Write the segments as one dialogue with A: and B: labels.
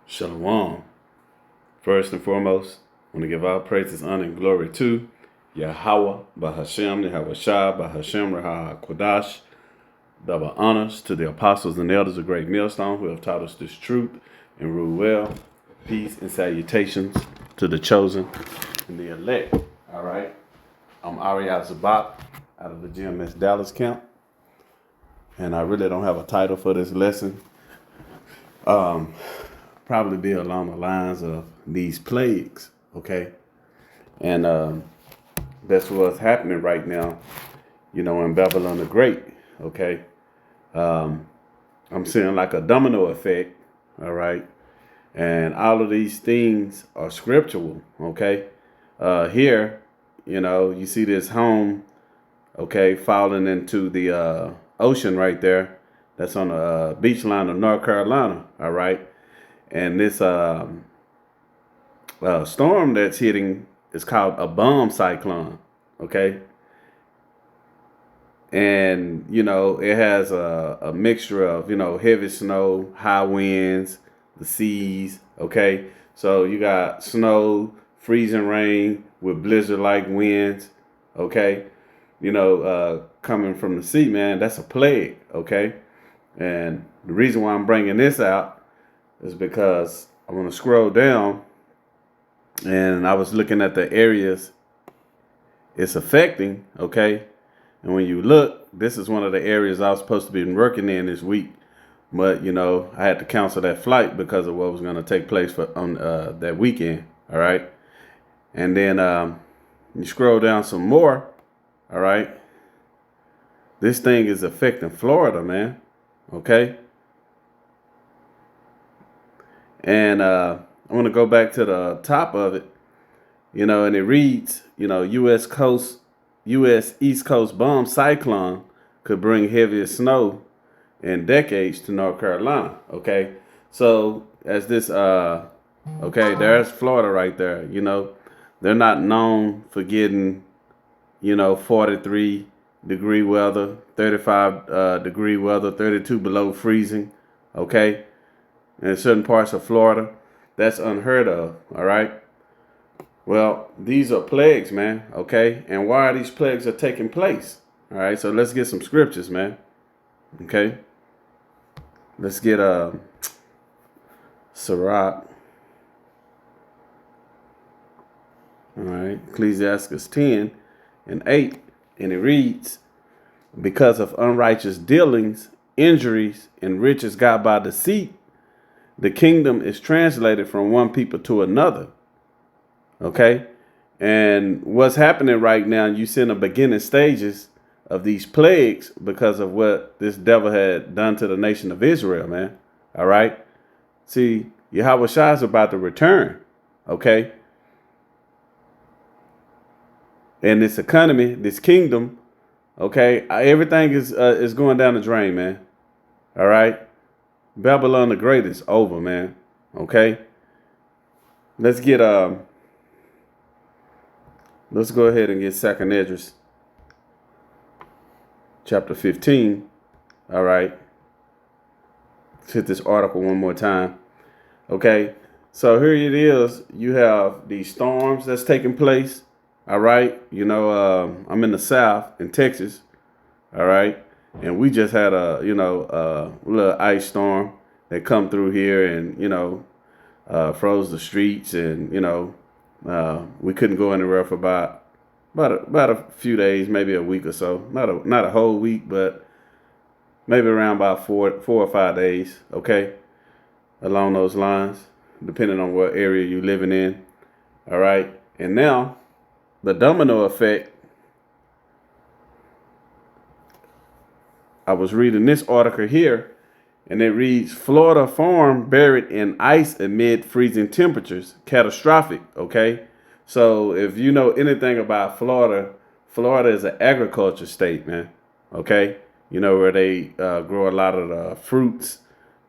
A: Shalom. First and foremost, I want to give all praises, honor, and glory to Yahweh, Bahashem, Yahweh Shah, Bahashem, Raha Kodash. Double honors to the apostles and elders of Great Millstone who have taught us this truth and rule well. Peace and salutations to the chosen and the elect. All right. I'm Ariel Zabak out of the GMS Dallas camp. And I really don't have a title for this lesson. Probably be along the lines of these plagues, okay? And that's what's happening right now, in Babylon the Great, okay? I'm seeing like a domino effect, all right? And all of these things are scriptural, okay? Here, you see this home, okay, falling into the ocean right there. That's on the beach line of North Carolina, all right? And this storm that's hitting is called a bomb cyclone, okay? And, it has a mixture of, heavy snow, high winds, the seas, okay? So you got snow, freezing rain with blizzard-like winds, okay? Coming from the sea, man, that's a plague, okay? And the reason why I'm bringing this out is because I want to scroll down and I was looking at the areas it's affecting, okay? And when you look, this is one of the areas I was supposed to be working in this week. But, I had to cancel that flight because of what was going to take place on that weekend, all right? And then you scroll down some more, all right? This thing is affecting Florida, man, okay? And I want to go back to the top of it, and it reads, U.S. East Coast bomb cyclone could bring heavier snow in decades to North Carolina. Okay. So as this, there's Florida right there. They're not known for getting, 43-degree weather, 35 degree weather, 32 below freezing. Okay. In certain parts of Florida, that's unheard of, all right? Well, these are plagues, man, okay? And why are these plagues are taking place? All right, so let's get some scriptures, man, okay? Let's get Sirach, all right, Ecclesiastes 10:8, and it reads, because of unrighteous dealings, injuries, and riches got by deceit, the kingdom is translated from one people to another. Okay. And what's happening right now, you see in the beginning stages of these plagues because of what this devil had done to the nation of Israel, man. All right. See, Yahweh Shah is about to return. Okay. And this economy, this kingdom, okay, everything is going down the drain, man. All right. Babylon the Great is over, man. Okay. Let's go ahead and get 2nd Esdras, chapter 15. All right. Let's hit this article one more time. Okay. So here it is. You have these storms that's taking place. All right. I'm in the South in Texas. All right. And we just had a little ice storm that come through here and, froze the streets and, we couldn't go anywhere for about a few days, maybe a week or so. Not a whole week, but maybe around about 4 or 5 days. Okay, along those lines, depending on what area you're living in. All right, and now the domino effect. I was reading this article here, and it reads, Florida farm buried in ice amid freezing temperatures. Catastrophic, okay? So if you know anything about Florida, Florida is an agriculture state, man, okay? Where they grow a lot of the fruits,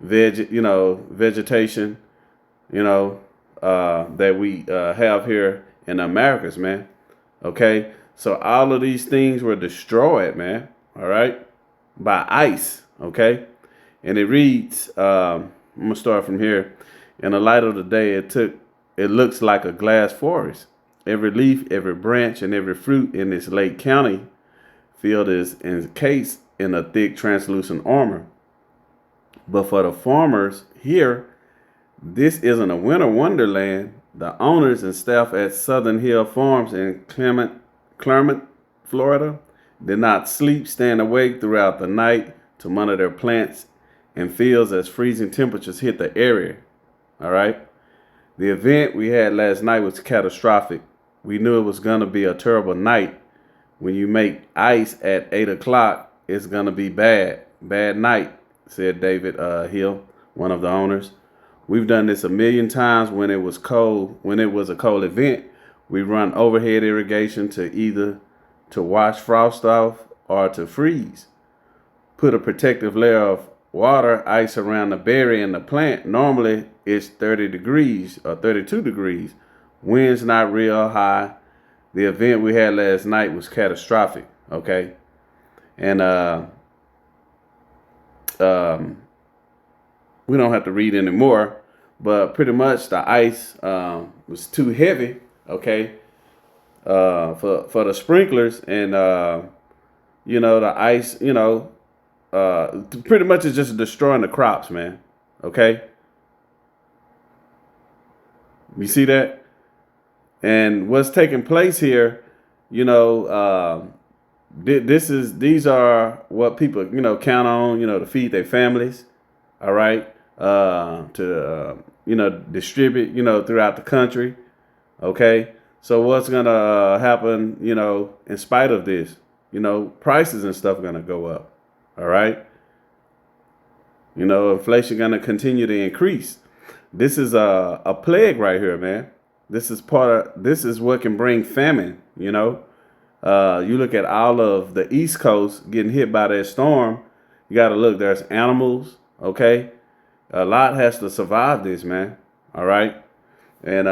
A: vegetation, that we have here in the Americas, man, okay? So all of these things were destroyed, man, all right? By ice, okay? And it reads, I'm going to start from here. In the light of the day, it looks like a glass forest. Every leaf, every branch, and every fruit in this Lake County field is encased in a thick translucent armor. But for the farmers here, this isn't a winter wonderland. The owners and staff at Southern Hill Farms in Clermont, Florida, did not sleep, staying awake throughout the night to monitor their plants and fields as freezing temperatures hit the area. All right. The event we had last night was catastrophic. We knew it was going to be a terrible night. When you make ice at 8 o'clock, it's going to be bad. Bad night, said David Hill, one of the owners. We've done this a million times when it was cold. When it was a cold event, we run overhead irrigation to wash frost off or to freeze. Put a protective layer of water, ice around the berry and the plant. Normally it's 30 degrees or 32 degrees. Winds not real high. The event we had last night was catastrophic. Okay. And we don't have to read anymore, but pretty much the ice was too heavy, okay, for the sprinklers, and the ice, pretty much is just destroying the crops, man. Okay, you see that? And what's taking place here, these are what people count on, to feed their families. All right. To distribute, throughout the country. Okay. So what's going to happen, in spite of this, prices and stuff are going to go up. All right. Inflation going to continue to increase. This is a plague right here, man. This is what can bring famine. You look at all of the East Coast getting hit by that storm. You got to look, there's animals. Okay. A lot has to survive this, man. All right. And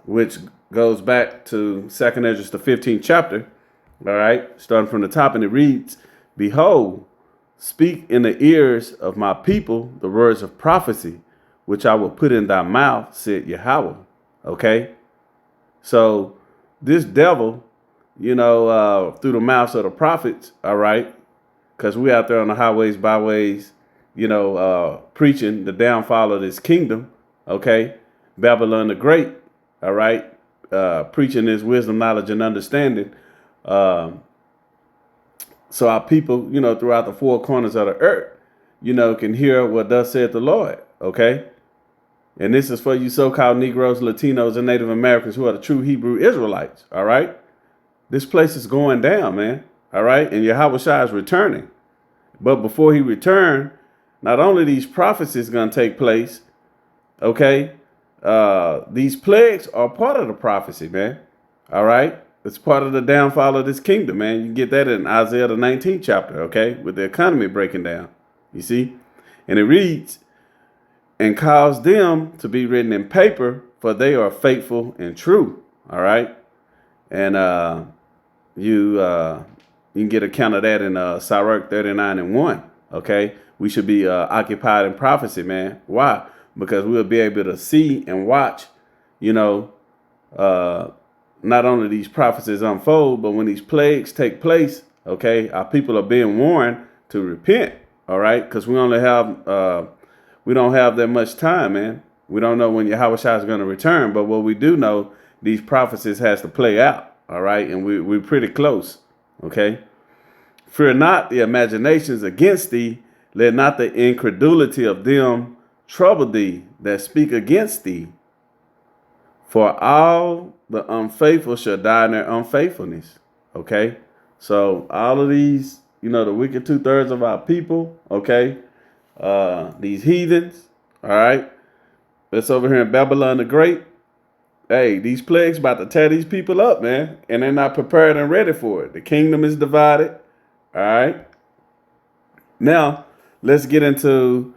A: which goes back to 2 Esdras, the 15th chapter. All right. Starting from the top, and it reads, "Behold, speak in the ears of my people the words of prophecy, which I will put in thy mouth, said Yahweh." Okay. So this devil, through the mouths of the prophets. All right. Because we out there on the highways, byways, preaching the downfall of this kingdom. Okay. Babylon the Great. All right. Preaching this wisdom, knowledge, and understanding. So our people, throughout the four corners of the earth, can hear what thus saith the Lord. Okay. And this is for you so-called Negroes, Latinos, and Native Americans who are the true Hebrew Israelites. All right. This place is going down, man. All right. And Yahweh Shai is returning. But before he returned, not only these prophecies going to take place, okay, these plagues are part of the prophecy, man. All right. It's part of the downfall of this kingdom, man. You get that in Isaiah, the 19th chapter, okay, with the economy breaking down. You see? And it reads, "And cause them to be written in paper, for they are faithful and true." All right. And you can get account of that in Sirach 39:1. Okay. We should be occupied in prophecy, man. Why? Because we'll be able to see and watch, not only these prophecies unfold, but when these plagues take place, okay, our people are being warned to repent. All right. Because we don't have that much time, man. We don't know when Yahweh Shai is going to return. But what we do know, these prophecies has to play out. All right. And we're pretty close. Okay. "Fear not the imaginations against thee. Let not the incredulity of them trouble thee that speak against thee. For all the unfaithful shall die in their unfaithfulness." Okay. So all of these, the wicked 2/3 of our people, okay, these heathens, all right, that's over here in Babylon the Great. Hey, these plagues about to tear these people up, man, and they're not prepared and ready for it. The kingdom is divided. All right. Now, let's get into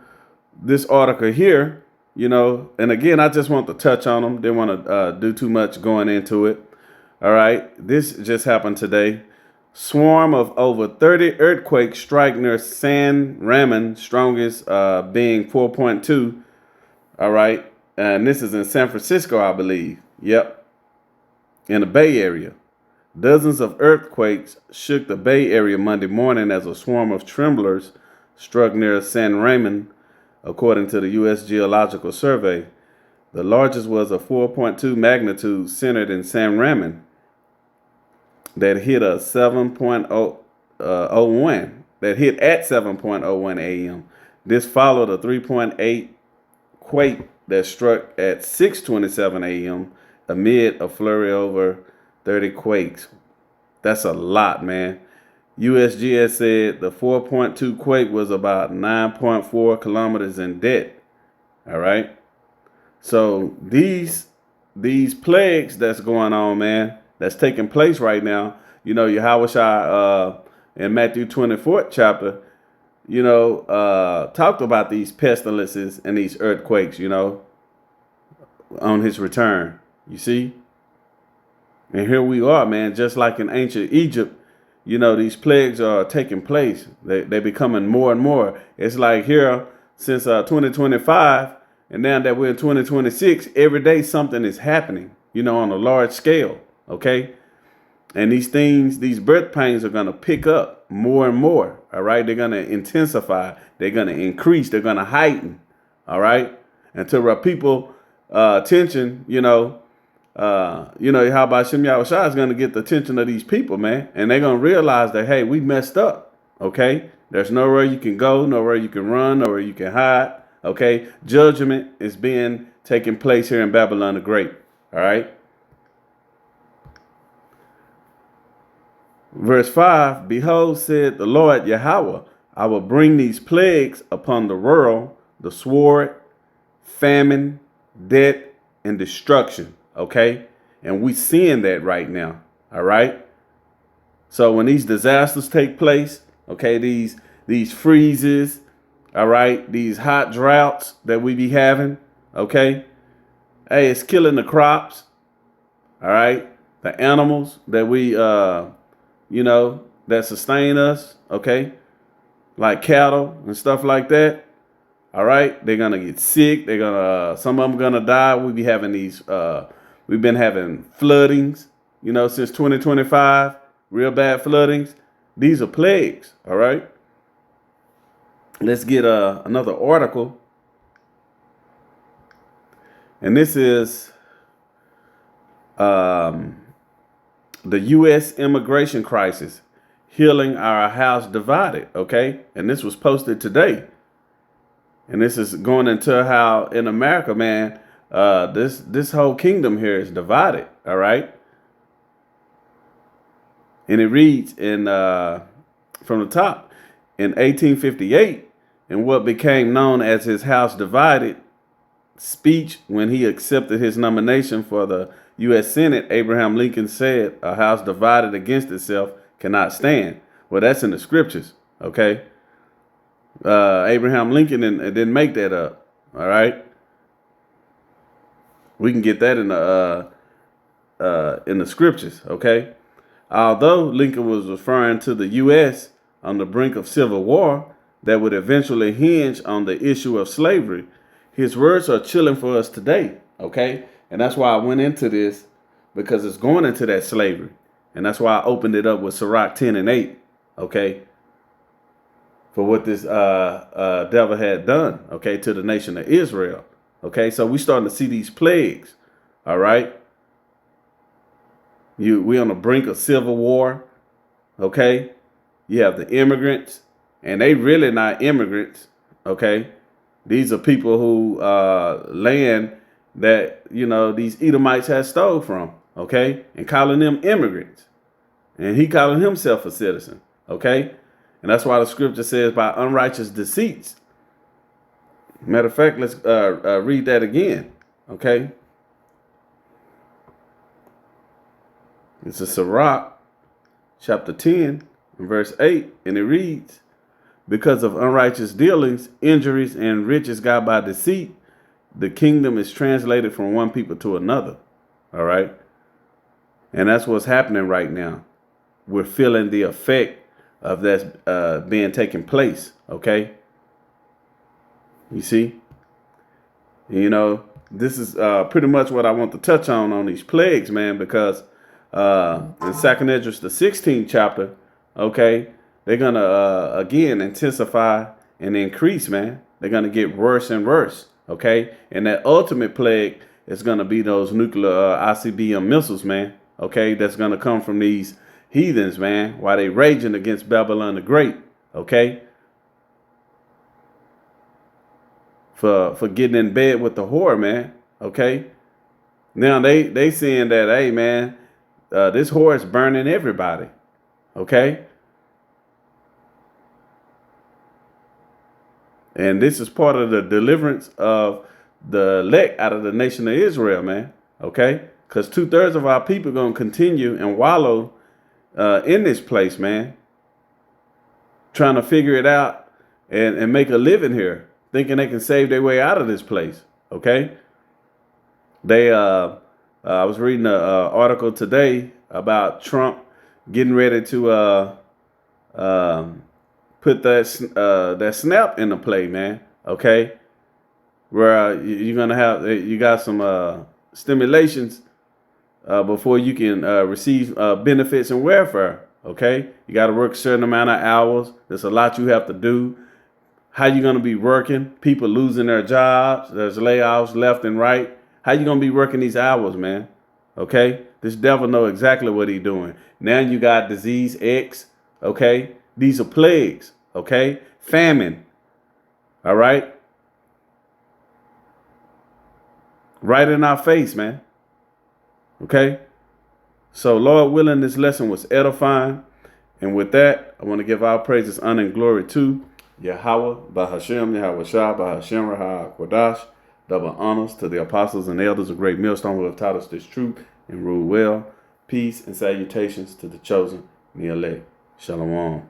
A: this article here, and again, I just want to touch on them. Didn't want to do too much going into it. All right. This just happened today. Swarm of over 30 earthquakes strike near San Ramon, strongest being 4.2. All right. And this is in San Francisco, I believe. Yep. In the Bay Area. Dozens of earthquakes shook the Bay Area Monday morning as a swarm of tremblers struck near San Ramon, according to the U.S. Geological Survey. The largest was a 4.2 magnitude centered in San Ramon that hit a 7.01 that hit at 7.01 a.m. This followed a 3.8 quake that struck at 6:27 a.m. amid a flurry over 30 quakes. That's a lot, man. USGS said the 4.2 quake was about 9.4 kilometers in depth. All right. So these plagues that's going on, man, that's taking place right now. You know, Yahushua in Matthew 24th chapter, talked about these pestilences and these earthquakes, on his return. You see? And here we are, man, just like in ancient Egypt, these plagues are taking place. They're becoming more and more. It's like here since 2025, and now that we're in 2026, every day something is happening, on a large scale, okay? And these things, these birth pains are going to pick up more and more, all right? They're going to intensify. They're going to increase. They're going to heighten, all right? Until our people attention, how about Shem Yahushua is going to get the attention of these people, man. And they're going to realize that, hey, we messed up, okay? There's nowhere you can go, nowhere you can run, nowhere you can hide, okay? Judgment is taking place here in Babylon the Great, all right? Verse 5, behold, said the Lord Yahweh, I will bring these plagues upon the world, the sword, famine, death, and destruction. Okay. And we seeing that right now. All right. So when these disasters take place, okay, these freezes, all right, these hot droughts that we be having, okay, hey, it's killing the crops. All right. The animals that we, that sustain us, okay, like cattle and stuff like that. All right, they're gonna get sick. Some of them gonna die. We be having these. We've been having floodings, since 2025. Real bad floodings. These are plagues. All right. Let's get another article, and this is the U.S. immigration crisis, healing our house divided. Okay, and this was posted today. And this is going into how in America, man, this whole kingdom here is divided. All right. And it reads from the top, in 1858, in what became known as his House Divided speech when he accepted his nomination for the U.S. Senate, Abraham Lincoln said, a house divided against itself cannot stand. Well, that's in the scriptures. Okay. Abraham Lincoln didn't make that up. All right. We can get that in the scriptures. Okay. Although Lincoln was referring to the U.S. on the brink of civil war that would eventually hinge on the issue of slavery, his words are chilling for us today. Okay. And that's why I went into this, because it's going into that slavery. And that's why I opened it up with Sirach 10:8. Okay. For what this devil had done, okay, to the nation of Israel. Okay, so we starting to see these plagues. All right. We on the brink of civil war. Okay. You have the immigrants, and they really not immigrants. Okay. These are people who land that, these Edomites had stole from. Okay. And calling them immigrants. And he calling himself a citizen. Okay. And that's why the scripture says by unrighteous deceits. Matter of fact, let's read that again. Okay. It's a Sirach, chapter 10, verse 8. And it reads, because of unrighteous dealings, injuries, and riches got by deceit, the kingdom is translated from one people to another. All right. And that's what's happening right now. We're feeling the effect of that's being taking place. Okay. You see, this is pretty much what I want to touch on these plagues, man, because in Second Esdras, the 16th chapter, okay, they're going to, again, intensify and increase, man. They're going to get worse and worse, okay? And that ultimate plague is going to be those nuclear ICBM missiles, man, okay, that's going to come from these heathens, man, while they raging against Babylon the Great, okay? For getting in bed with the whore, man, okay? Now they saying that, hey, man, this whore is burning everybody, okay? And this is part of the deliverance of the elect out of the nation of Israel, man, okay? Because 2/3 of our people are going to continue and wallow in this place, man, trying to figure it out and make a living here, thinking they can save their way out of this place, okay? They, I was reading an article today about Trump getting ready to put that snap into play, man, okay? Where you're gonna have, you got some stimulations before you can receive benefits and welfare, okay? You got to work a certain amount of hours. There's a lot you have to do. How you gonna be working? People losing their jobs. There's layoffs left and right. How you gonna be working these hours, man? Okay, this devil know exactly what he doing. Now you got disease X. Okay, these are plagues. Okay, famine. All right, right in our face, man. Okay, so Lord willing, this lesson was edifying, and with that, I want to give our praises, honor, and glory to Yahweh, Bahashem, Yahweh Shah, Bahashem, Raha, Quadash. Double honors to the apostles and elders of Great Millstone who have taught us this truth and rule well. Peace and salutations to the chosen, the elect. Shalom.